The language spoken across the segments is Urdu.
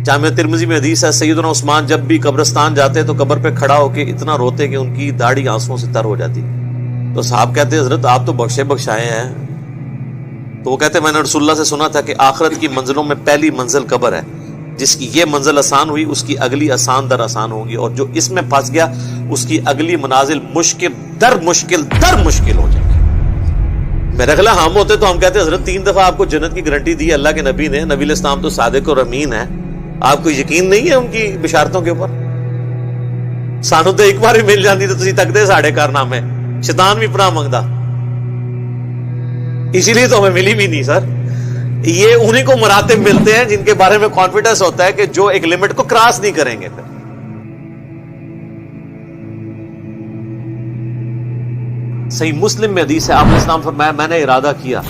جامعہ ترمذی میں حدیث ہے سیدنا عثمان جب بھی قبرستان جاتے تو قبر پہ کھڑا ہو کے اتنا روتے کہ ان کی داڑھی آنسوؤں سے تر ہو جاتی. تو صاحب کہتے حضرت آپ تو بخشے بخشائے ہیں. تو وہ کہتے میں نے رسول اللہ سے سنا تھا کہ آخرت کی منزلوں میں پہلی منزل قبر ہے. جس کی یہ منزل آسان ہوئی اس کی اگلی آسان در آسان ہوگی، اور جو اس میں پھنس گیا اس کی اگلی منازل مشکل در مشکل ہو جائے گی. میرا خیال ہم ہوتے تو ہم کہتے حضرت 3 دفعہ آپ کو جنت کی گارنٹی دی اللہ کے نبی نے. نبی علیہ السلام تو صادق اور امین ہے، آپ کو یقین نہیں ہے ان کی بشارتوں کے اوپر؟ سانو تو ایک بار ہی مل جاتی تو تسی تکتے ساڑھے کارنامے، شیطان بھی پناہ منگدا. اسی لیے تو ہمیں ملی بھی نہیں سر. یہ انہی کو مراتب ملتے ہیں جن کے بارے میں کانفیڈنس ہوتا ہے کہ جو ایک لمٹ کو کراس نہیں کریں گے. پھر صحیح مسلم میں حدیث ہے، آپ نے اسلام فرمایا میں نے ارادہ کیا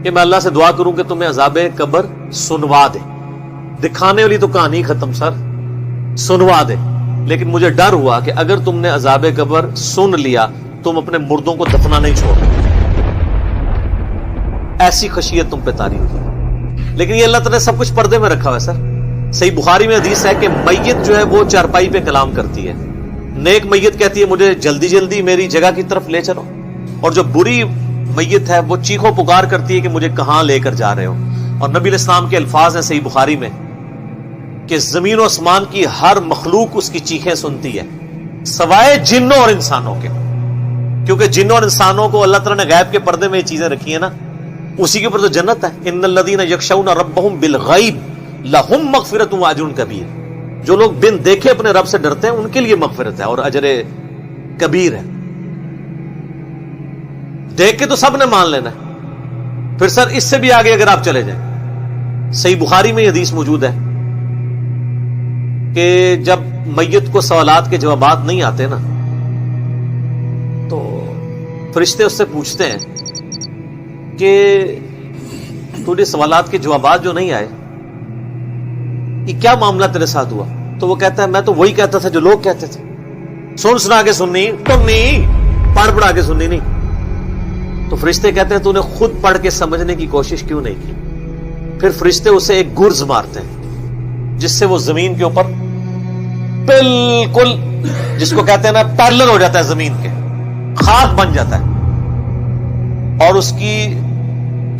کہ میں اللہ سے دعا کروں کہ تمہیں عذاب قبر سنوا دے. دکھانے والی تو کہانی ختم سر، سنوا دے. لیکن مجھے ڈر ہوا کہ اگر تم نے عذاب قبر سن لیا تم اپنے مردوں کو دفنا نہیں چھوڑ. ایسی خشیت تم پہ طاری ہوئی. لیکن یہ اللہ تعالیٰ نے سب کچھ پردے میں رکھا ہوا ہے سر. صحیح بخاری میں حدیث ہے کہ میت جو ہے وہ چارپائی پہ کلام کرتی ہے. نیک میت کہتی ہے مجھے جلدی جلدی میری جگہ کی طرف لے چلو، اور جو بری میت ہے وہ چیخو پکار کرتی ہے کہ مجھے کہاں لے کر جا رہے ہو. اور نبی علیہ السلام کے الفاظ ہیں صحیح بخاری میں کہ زمین و آسمان کی ہر مخلوق اس کی چیخیں سنتی ہے سوائے جنوں اور انسانوں کے. کیونکہ جنوں اور انسانوں کو اللہ تعالیٰ نے غیب کے پردے میں یہ چیزیں رکھی ہیں نا، اسی کے اوپر تو جنت ہے. ان الذین یخشون ربهم بالغیب لهم مغفرۃ واجر کبیر. جو لوگ بن دیکھے اپنے رب سے ڈرتے ہیں ان کے لیے مغفرت ہے اور اجر کبیر ہے. دیکھ کے تو سب نے مان لینا ہے. پھر سر اس سے بھی آگے اگر آپ چلے جائیں، صحیح بخاری میں یہ حدیث موجود ہے کہ جب میت کو سوالات کے جوابات نہیں آتے نا تو فرشتے اس سے پوچھتے ہیں کہ تجھے سوالات کے جوابات جو نہیں آئے یہ کیا معاملہ تیرے ساتھ ہوا؟ تو وہ کہتا ہے میں تو وہی کہتا تھا جو لوگ کہتے تھے، سنا کے سننی پڑھا کے سننی نہیں. تو فرشتے کہتے ہیں تو نے خود پڑھ کے سمجھنے کی کوشش کیوں نہیں کی؟ پھر فرشتے اسے ایک گرز مارتے ہیں جس سے وہ زمین کے اوپر بالکل، جس کو کہتے ہیں نا پیرلل ہو جاتا ہے، زمین کے خاک بن جاتا ہے. اور اس کی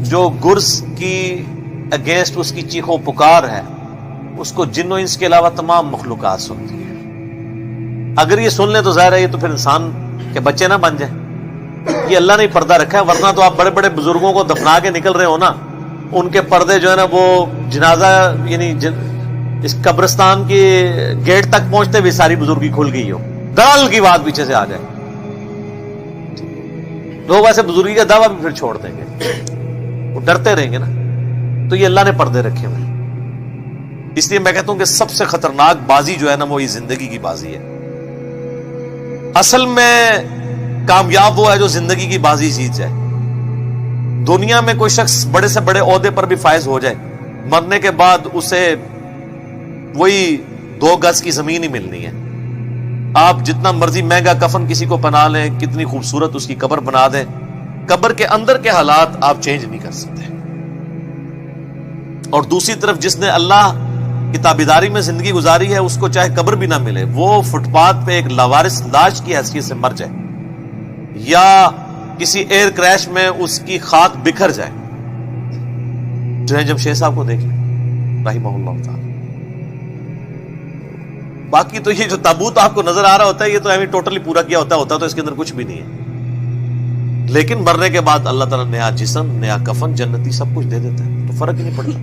جو گرز کی اگینسٹ اس کی چیخو پکار ہے اس کو جن و انس کے علاوہ تمام مخلوقات سنتی ہے. اگر یہ سن لیں تو ظاہر ہے یہ تو پھر انسان کے بچے نہ بن جائیں. یہ اللہ نے پردہ رکھا ہے، ورنہ تو آپ بڑے بڑے بزرگوں کو دفنا کے نکل رہے ہو نا، ان کے پردے جو ہے نا وہ جنازہ یعنی اس قبرستان کے گیٹ تک پہنچتے بھی ساری بزرگی کھل گئی ہو، دال کی بات پیچھے سے آ جائے. لوگ ایسے بزرگی کا دعویٰ بھی پھر چھوڑ دیں گے، وہ ڈرتے رہیں گے نا. تو یہ اللہ نے پردے رکھے ہوئے. اس لیے میں کہتا ہوں کہ سب سے خطرناک بازی جو ہے نا وہ یہ زندگی کی بازی ہے. اصل میں کامیاب وہ ہے جو زندگی کی بازی جیت جائے. دنیا میں کوئی شخص بڑے سے بڑے عہدے پر بھی فائز ہو جائے، مرنے کے بعد اسے وہی 2 گز کی زمین ہی ملنی ہے. آپ جتنا مرضی مہنگا کفن کسی کو پہنا لیں، کتنی خوبصورت اس کی قبر بنا دیں، قبر کے اندر کے حالات آپ چینج نہیں کر سکتے. اور دوسری طرف جس نے اللہ کی تابعداری میں زندگی گزاری ہے اس کو چاہے قبر بھی نہ ملے، وہ فٹ پاتھ پہ ایک لاوارث لاش کی حیثیت سے مر جائے یا کسی ایئر کریش میں اس کی خاک بکھر جائے. جو ہے جمشید صاحب کو دیکھ لیں رحمہ اللہ تعالی. باقی تو یہ جو تابوت آپ کو نظر آ رہا ہوتا ہے یہ تو ہمیں ٹوٹلی پورا کیا ہوتا تو اس کے اندر کچھ بھی نہیں ہے. لیکن مرنے کے بعد اللہ تعالیٰ نیا جسم، نیا کفن، جنتی سب کچھ دے دیتا ہے، تو فرق ہی نہیں پڑتا.